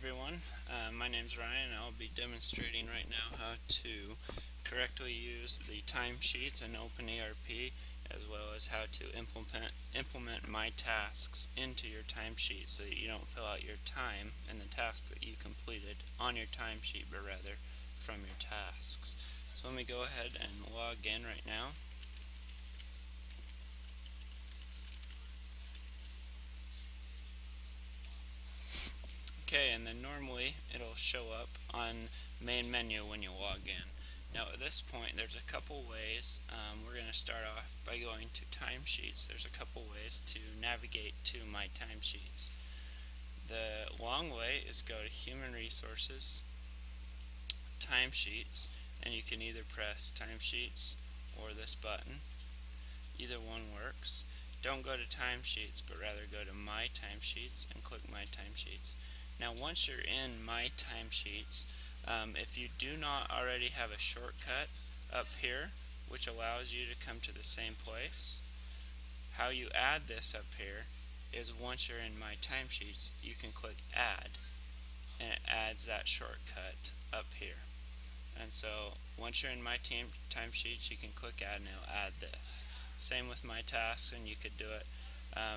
everyone, my name's Ryan and I'll be demonstrating right now how to correctly use the timesheets in Open ERP, as well as how to implement my tasks into your timesheet so that you don't fill out your time and the tasks that you completed on your timesheet, but rather from your tasks. So let me go ahead and log in right now. Okay, and then normally it'll show up on main menu when you log in. Now at this point there's a couple ways. We're going to start off by going to timesheets. There's a couple ways to navigate to my timesheets. The long way is go to Human Resources, Timesheets, and you can either press Timesheets or this button. Either one works. Don't go to Timesheets, but rather go to My Timesheets and click My Timesheets. Now once you're in My Timesheets, if you do not already have a shortcut up here which allows you to come to the same place, how you add this up here is once you're in My Timesheets, you can click Add, and it adds that shortcut up here. And so once you're in My Timesheets, you can click Add and it'll add this. Same with My Tasks, and you could do it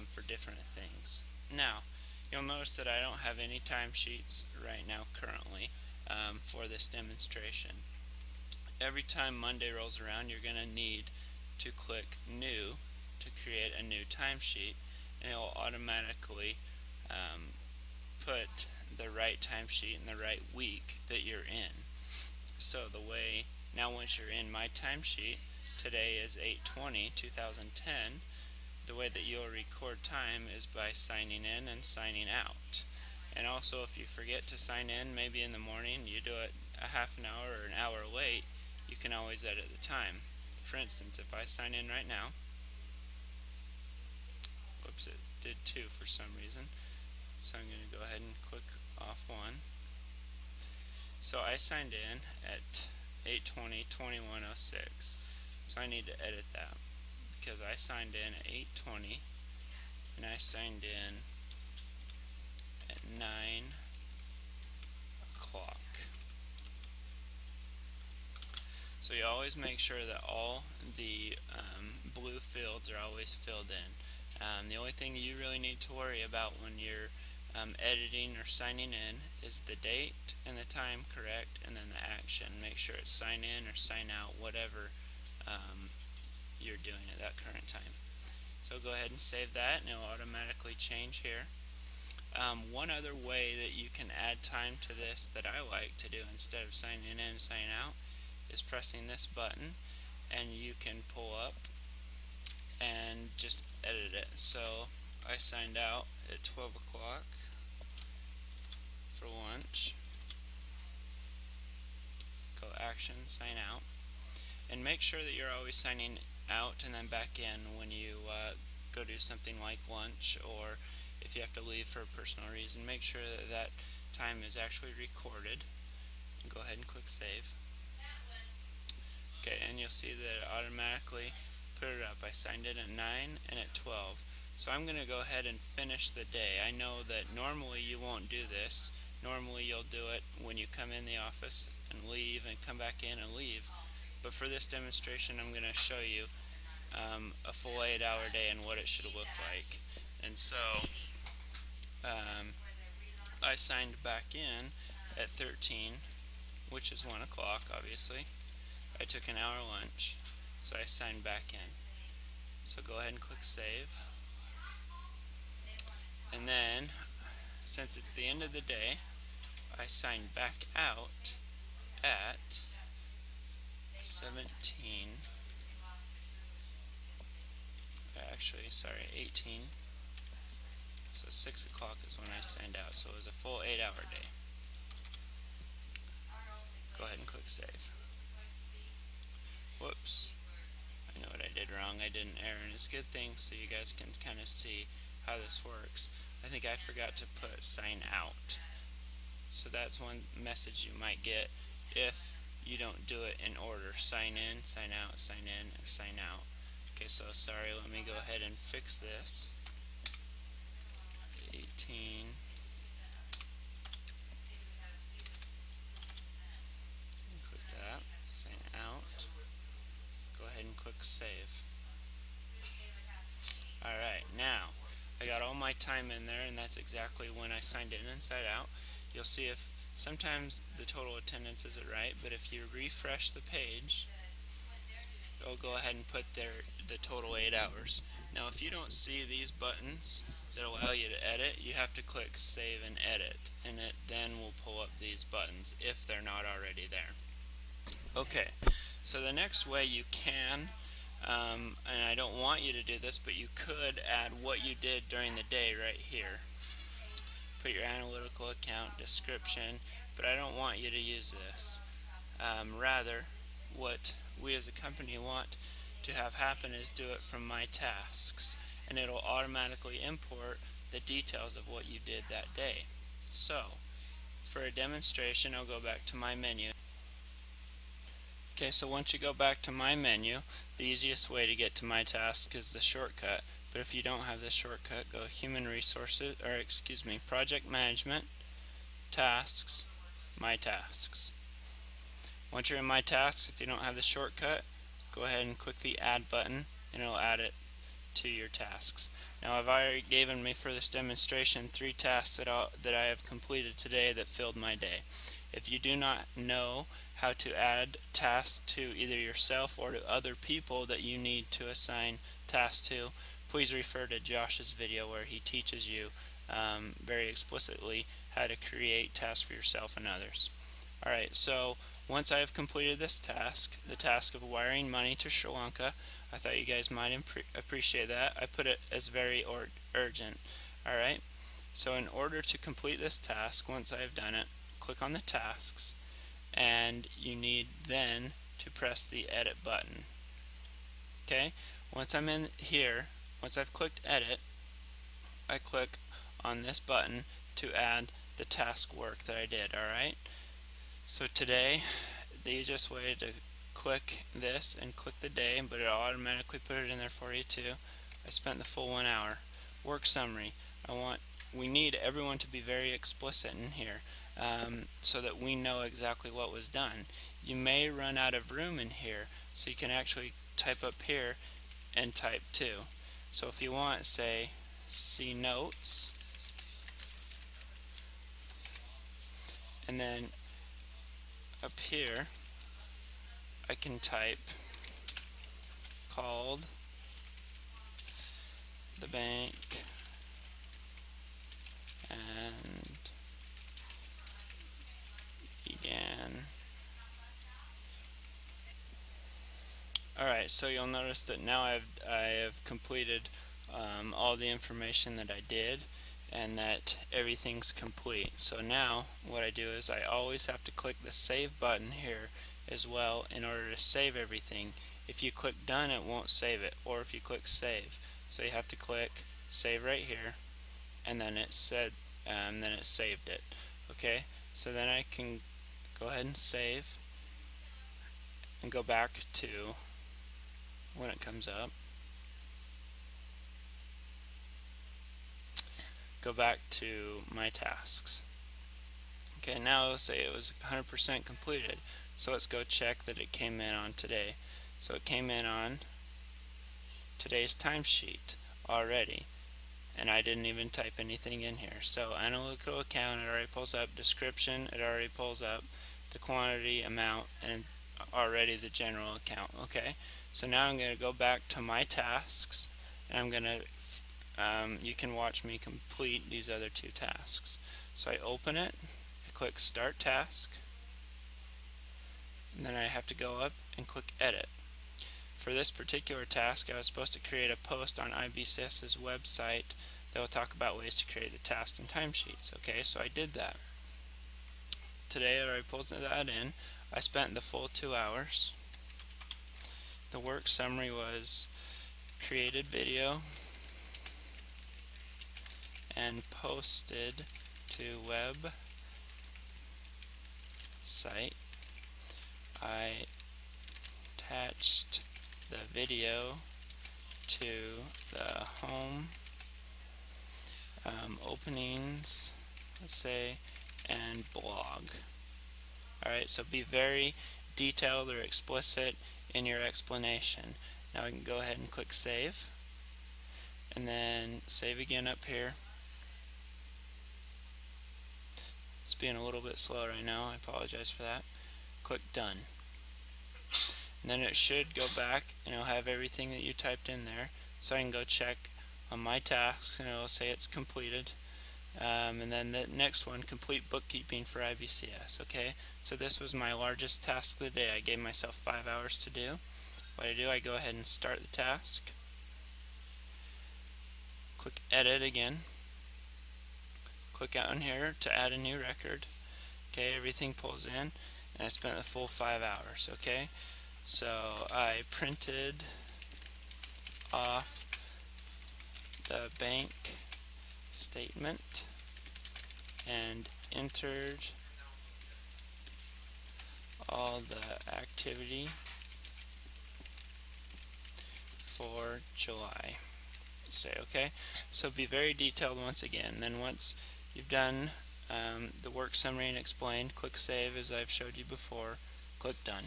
for different things. Now you'll notice that I don't have any timesheets right now currently for this demonstration. Every time Monday rolls around, you're going to need to click New to create a new timesheet, and it will automatically put the right timesheet in the right week that you're in. So now once you're in My Timesheet, today is 8/20/2010. The way that you'll record time is by signing in and signing out. And also, if you forget to sign in, maybe in the morning, you do it a half an hour or an hour late, you can always edit the time. For instance, if I sign in right now, whoops, it did 2 for some reason, so I'm going to go ahead and click off 1. So I signed in at 8/20/2106, so I need to edit that, because I signed in at 8:20 and I signed in at 9 o'clock. So you always make sure that all the blue fields are always filled in. The only thing you really need to worry about when you're editing or signing in is the date and the time correct, and then the action. Make sure it's sign in or sign out, whatever you're doing at that current time. So go ahead and save that and it will automatically change here. One other way that you can add time to this that I like to do instead of signing in and signing out is pressing this button, and you can pull up and just edit it. So I signed out at 12 o'clock for lunch. Go Action, Sign Out, and make sure that you're always signing out and then back in when you go do something like lunch, or if you have to leave for a personal reason. Make sure that that time is actually recorded, and go ahead and click Save. Okay, and you'll see that it automatically put it up. I signed in at 9 and at 12. So I'm going to go ahead and finish the day. I know that normally you won't do this. Normally you'll do it when you come in the office and leave and come back in and leave. But for this demonstration, I'm going to show you a full 8-hour day and what it should look like. And so I signed back in at 13, which is 1 o'clock obviously. I took an hour lunch, so I signed back in. So go ahead and click Save. And then, since it's the end of the day, I signed back out at 18. So 6 o'clock is when I signed out, so it was a full 8-hour day. Go ahead and click Save. Whoops. I know what I did wrong. I did an error, and it's a good thing so you guys can kind of see how this works. I think I forgot to put sign out. So that's one message you might get if you don't do it in order. Sign in, sign out, sign in, and sign out. Okay, so sorry, let me go ahead and fix this. 18 got all my time in there, and that's exactly when I signed in inside out. You'll see if sometimes the total attendance isn't right, but if you refresh the page, it'll go ahead and put the total 8 hours. Now if you don't see these buttons that allow you to edit, you have to click Save and Edit, and it then will pull up these buttons if they're not already there. Okay, so the next way you can, and I don't want you to do this, but you could add what you did during the day right here. Put your analytical account description, but I don't want you to use this. Rather, what we as a company want to have happen is do it from My Tasks, and it'll automatically import the details of what you did that day. So, for a demonstration, I'll go back to my menu. Okay, so once you go back to my menu, the easiest way to get to My Task is the shortcut. But if you don't have this shortcut, go Human Resources, or excuse me, Project Management, Tasks, My Tasks. Once you're in My Tasks, if you don't have the shortcut, go ahead and click the Add button, and it'll add it to your tasks. Now I've already given me for this demonstration 3 tasks that I have completed today that filled my day. If you do not know how to add tasks to either yourself or to other people that you need to assign tasks to, please refer to Josh's video where he teaches you very explicitly how to create tasks for yourself and others. Alright, so once I have completed this task, the task of wiring money to Sri Lanka, I thought you guys might appreciate that. I put it as very urgent. Alright, so in order to complete this task, once I have done it, click on the tasks, and you need then to press the edit button. Okay, once I'm in here, once I've clicked edit, I click on this button to add the task work that I did. Alright, so today the easiest way to click this and click the day, but it'll automatically put it in there for you too. I spent the full 1 hour. Work summary. We need everyone to be very explicit in here so that we know exactly what was done. You may run out of room in here, so you can actually type up here and type 2. So if you want, say, see notes, and then up here I can type called the bank and began. Alright, so you'll notice that now I have completed all the information that I did, and that everything's complete. So now what I do is I always have to click the save button here as well in order to save everything. If you click done, it won't save it, or if you click save. So you have to click save right here, and then it saved it. Okay, so then I can go ahead and save and go back to when it comes up. Go back to my tasks. Okay, now let's say it was 100% completed. So let's go check that it came in on today. So it came in on today's timesheet already, and I didn't even type anything in here. So analytical account, it already pulls up. Description, it already pulls up. The quantity, amount, and already the general account. Okay, so now I'm going to go back to my tasks, and I'm going to you can watch me complete these other 2 tasks. So I open it, I click Start Task, and then I have to go up and click Edit. For this particular task, I was supposed to create a post on IBCS's website that will talk about ways to create the tasks and timesheets. Okay, so I did that. Today I already pulled that in. I spent the full 2 hours. The work summary was created video and posted to web site. I attached the video to the home openings, let's say, and blog. Alright, so be very detailed or explicit in your explanation. Now we can go ahead and click save, and then save again up here. It's being a little bit slow right now, I apologize for that. Click done. And then it should go back and it'll have everything that you typed in there, so I can go check on my tasks and it'll say it's completed. And then the next one, complete bookkeeping for IBCS. Okay, so this was my largest task of the day. I gave myself 5 hours to do. What I do, I go ahead and start the task, click edit again, click out in here to add a new record. Okay, everything pulls in, and I spent the full 5 hours. Okay, so I printed off the bank statement and entered all the activity for July. Say okay. So be very detailed once again. Then once you've done the work summary and explained, click save as I've showed you before, click done.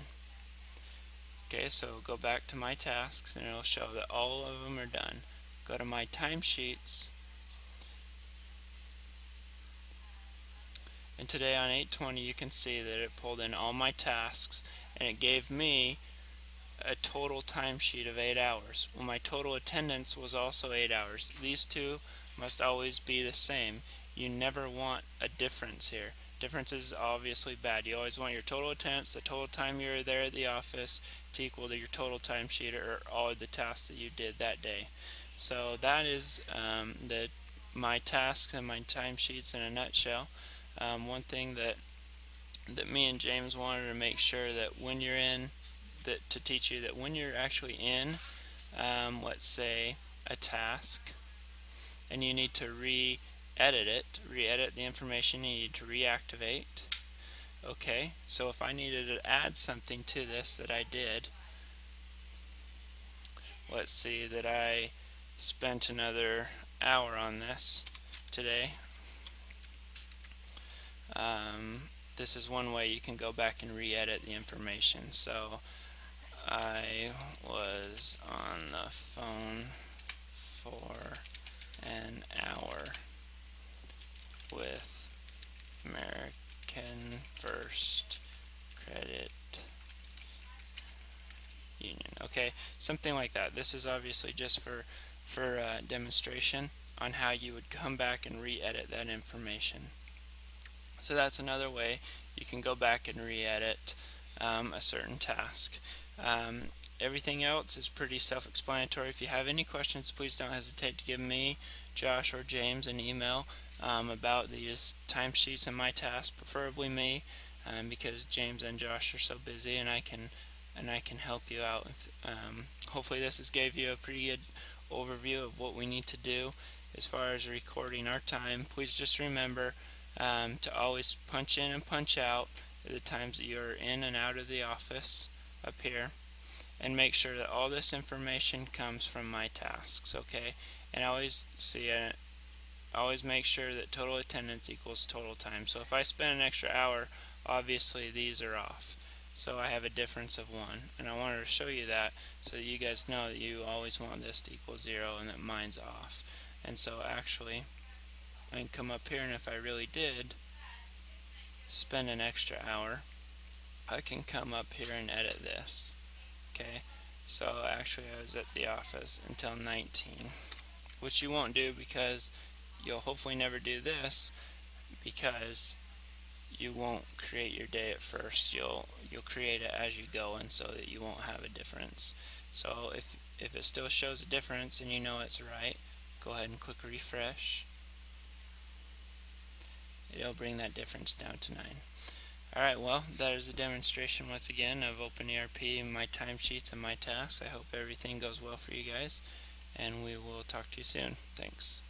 Okay, so go back to my tasks and it'll show that all of them are done. Go to my timesheets, and today on 8/20 you can see that it pulled in all my tasks and it gave me a total timesheet of 8 hours. Well, my total attendance was also 8 hours. These two must always be the same. You never want a difference here. Difference is obviously bad. You always want your total attendance, the total time you were there at the office, to equal to your total timesheet or all of the tasks that you did that day. So that is my tasks and my timesheets in a nutshell. One thing that me and James wanted to make sure that when you're in, to teach you that when you're actually in, let's say a task, and you need to re-edit the information, you need to reactivate. Okay, so if I needed to add something to this that I did, let's see that I spent another hour on this today. This is one way you can go back and re-edit the information. So I was on the phone for an hour with American First Credit Union. Okay, something like that. This is obviously just for demonstration on how you would come back and re-edit that information. So that's another way you can go back and re-edit a certain task. Everything else is pretty self-explanatory. If you have any questions, please don't hesitate to give me, Josh, or James an email about these timesheets and my tasks, preferably me, because James and Josh are so busy, and I can help you out. Hopefully this has gave you a pretty good overview of what we need to do as far as recording our time. Please just remember to always punch in and punch out at the times that you're in and out of the office up here, and make sure that all this information comes from my tasks. Okay, and always make sure that total attendance equals total time. So if I spend an extra hour, obviously these are off, so I have a difference of 1, and I wanted to show you that so that you guys know that you always want this to equal 0 and that mine's off. And so actually I can come up here, and if I really did spend an extra hour, I can come up here and edit this. Okay, so actually I was at the office until 19, which you won't do because you'll hopefully never do this, because you won't create your day at first. You'll create it as you go, and so that you won't have a difference. So if it still shows a difference and you know it's right, go ahead and click refresh. It'll bring that difference down to 9. Alright, well, that is a demonstration once again of Open ERP, my timesheets, and my tasks. I hope everything goes well for you guys, and we will talk to you soon. Thanks.